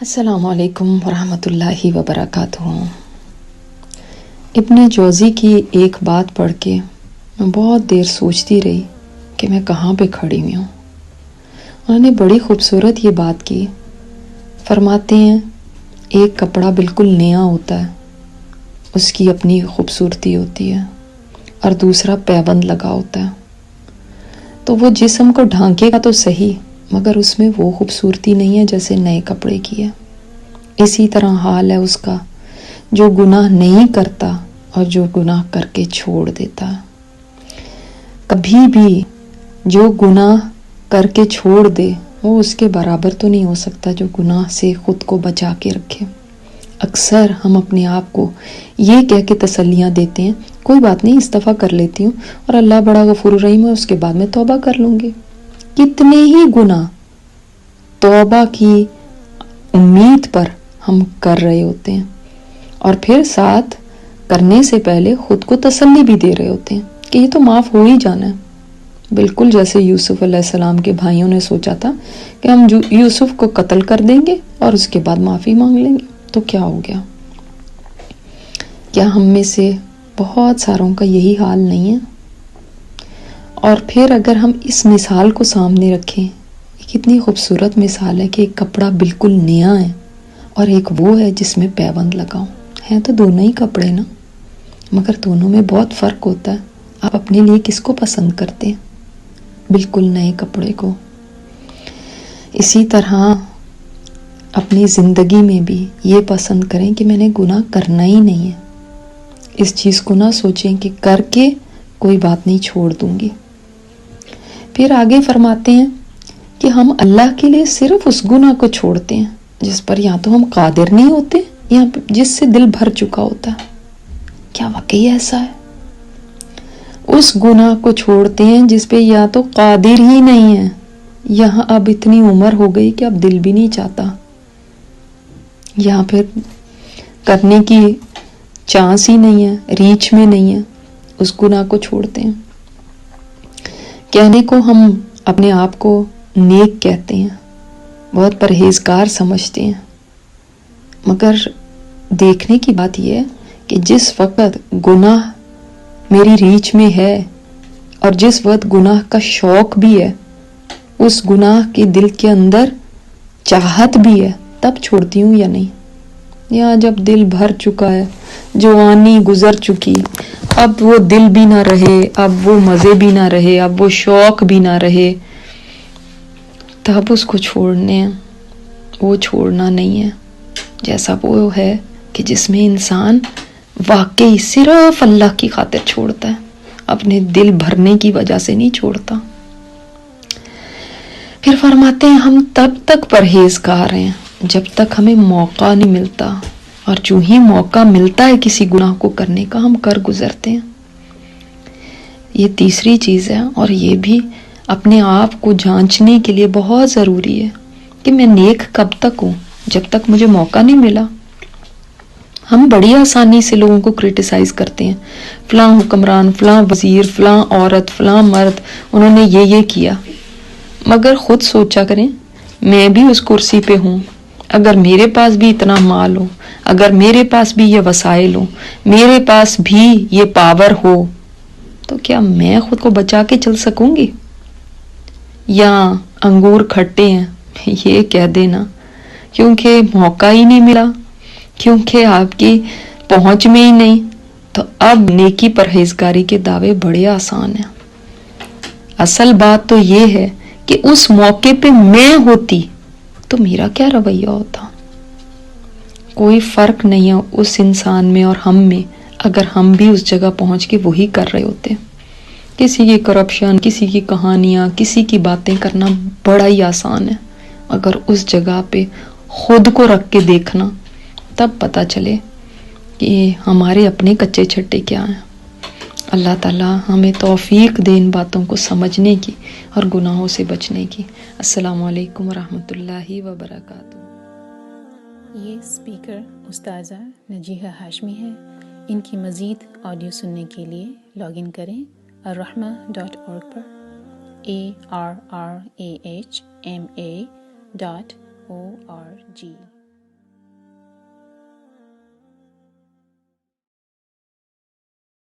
السلام علیکم ورحمۃ اللہ وبرکاتہ۔ ابن جوزی کی ایک بات پڑھ کے میں بہت دیر سوچتی رہی کہ میں کہاں پہ کھڑی ہوئی ہوں۔ انہوں نے بڑی خوبصورت یہ بات کی، فرماتے ہیں ایک کپڑا بالکل نیا ہوتا ہے، اس کی اپنی خوبصورتی ہوتی ہے، اور دوسرا پیبند لگا ہوتا ہے، تو وہ جسم کو ڈھانکے گا تو صحیح، مگر اس میں وہ خوبصورتی نہیں ہے جیسے نئے کپڑے کی ہے۔ اسی طرح حال ہے اس کا جو گناہ نہیں کرتا اور جو گناہ کر کے چھوڑ دیتا۔ کبھی بھی جو گناہ کر کے چھوڑ دے وہ اس کے برابر تو نہیں ہو سکتا جو گناہ سے خود کو بچا کے رکھے۔ اکثر ہم اپنے آپ کو یہ کہہ کے تسلیاں دیتے ہیں، کوئی بات نہیں، اس دفعہ کر لیتی ہوں اور اللہ بڑا غفور الرحیم ہے، اس کے بعد میں توبہ کر لوں گی۔ کتنے ہی گناہ توبہ کی امید پر ہم کر رہے ہوتے ہیں، اور پھر ساتھ کرنے سے پہلے خود کو تسلی بھی دے رہے ہوتے ہیں کہ یہ تو معاف ہو ہی جانا ہے۔ بالکل جیسے یوسف علیہ السلام کے بھائیوں نے سوچا تھا کہ ہم یوسف کو قتل کر دیں گے اور اس کے بعد معافی مانگ لیں گے، تو کیا ہو گیا؟ کیا ہم میں سے بہت ساروں کا یہی حال نہیں ہے؟ اور پھر اگر ہم اس مثال کو سامنے رکھیں، کتنی خوبصورت مثال ہے کہ ایک کپڑا بالکل نیا ہے اور ایک وہ ہے جس میں پیبند لگاؤ، ہیں تو دونوں ہی کپڑے نا، مگر دونوں میں بہت فرق ہوتا ہے۔ آپ اپنے لیے کس کو پسند کرتے ہیں؟ بالکل نئے کپڑے کو۔ اسی طرح اپنی زندگی میں بھی یہ پسند کریں کہ میں نے گناہ کرنا ہی نہیں ہے۔ اس چیز کو نہ سوچیں کہ کر کے کوئی بات نہیں چھوڑ دوں گی۔ پھر آگے فرماتے ہیں کہ ہم اللہ کے لیے صرف اس گناہ کو چھوڑتے ہیں جس پر یا تو ہم قادر نہیں ہوتے یا جس سے دل بھر چکا ہوتا ہے۔ کیا واقعی ایسا ہے؟ اس گناہ کو چھوڑتے ہیں جس پہ یا تو قادر ہی نہیں ہے، یہاں اب اتنی عمر ہو گئی کہ اب دل بھی نہیں چاہتا، یا پھر کرنے کی چانس ہی نہیں ہے، ریچ میں نہیں ہے، اس گناہ کو چھوڑتے ہیں۔ کہنے کو ہم اپنے آپ کو نیک کہتے ہیں، بہت پرہیزگار سمجھتے ہیں، مگر دیکھنے کی بات یہ ہے کہ جس وقت گناہ میری ریچ میں ہے اور جس وقت گناہ کا شوق بھی ہے، اس گناہ کے دل کے اندر چاہت بھی ہے، تب چھوڑتی ہوں یا نہیں؟ یا جب دل بھر چکا ہے، جوانی گزر چکی، اب وہ دل بھی نہ رہے، اب وہ مزے بھی نہ رہے، اب وہ شوق بھی نہ رہے، تب اس کو چھوڑنے ہیں۔ وہ چھوڑنا نہیں ہے، جیسا وہ ہے کہ جس میں انسان واقعی صرف اللہ کی خاطر چھوڑتا ہے، اپنے دل بھرنے کی وجہ سے نہیں چھوڑتا۔ پھر فرماتے ہیں ہم تب تک پرہیزگار ہیں جب تک ہمیں موقع نہیں ملتا، اور جو ہی موقع ملتا ہے کسی گناہ کو کرنے کا ہم کر گزرتے ہیں۔ یہ تیسری چیز ہے، اور یہ بھی اپنے آپ کو جانچنے کے لیے بہت ضروری ہے کہ میں نیک کب تک ہوں، جب تک مجھے موقع نہیں ملا۔ ہم بڑی آسانی سے لوگوں کو کرٹیسائز کرتے ہیں، فلاں حکمران، فلاں وزیر، فلاں عورت، فلاں مرد، انہوں نے یہ کیا، مگر خود سوچا کریں میں بھی اس کرسی پہ ہوں۔ اگر میرے پاس بھی اتنا مال ہو، اگر میرے پاس بھی یہ وسائل ہو، میرے پاس بھی یہ پاور ہو، تو کیا میں خود کو بچا کے چل سکوں گی؟ یا انگور کھٹے ہیں یہ کہہ دینا کیونکہ موقع ہی نہیں ملا، کیونکہ آپ کی پہنچ میں ہی نہیں، تو اب نیکی پرہیزگاری کے دعوے بڑے آسان ہیں۔ اصل بات تو یہ ہے کہ اس موقع پہ میں ہوتی تو میرا کیا رویہ ہوتا؟ کوئی فرق نہیں ہے اس انسان میں اور ہم میں، اگر ہم بھی اس جگہ پہنچ کے وہی کر رہے ہوتے۔ کسی کی کرپشن، کسی کی کہانیاں، کسی کی باتیں کرنا بڑا ہی آسان ہے، اگر اس جگہ پہ خود کو رکھ کے دیکھنا تب پتہ چلے کہ ہمارے اپنے کچے چھٹے کیا ہیں۔ اللہ تعالیٰ ہمیں توفیق دے ان باتوں کو سمجھنے کی اور گناہوں سے بچنے کی۔ السلام علیکم ورحمۃ اللہ وبرکاتہ۔ یہ اسپیکر استاذہ نجیحہ ہاشمی ہے۔ ان کی مزید آڈیو سننے کے لیے لاگ ان کریں الرحمہ.org پر، ARRAHMA.org۔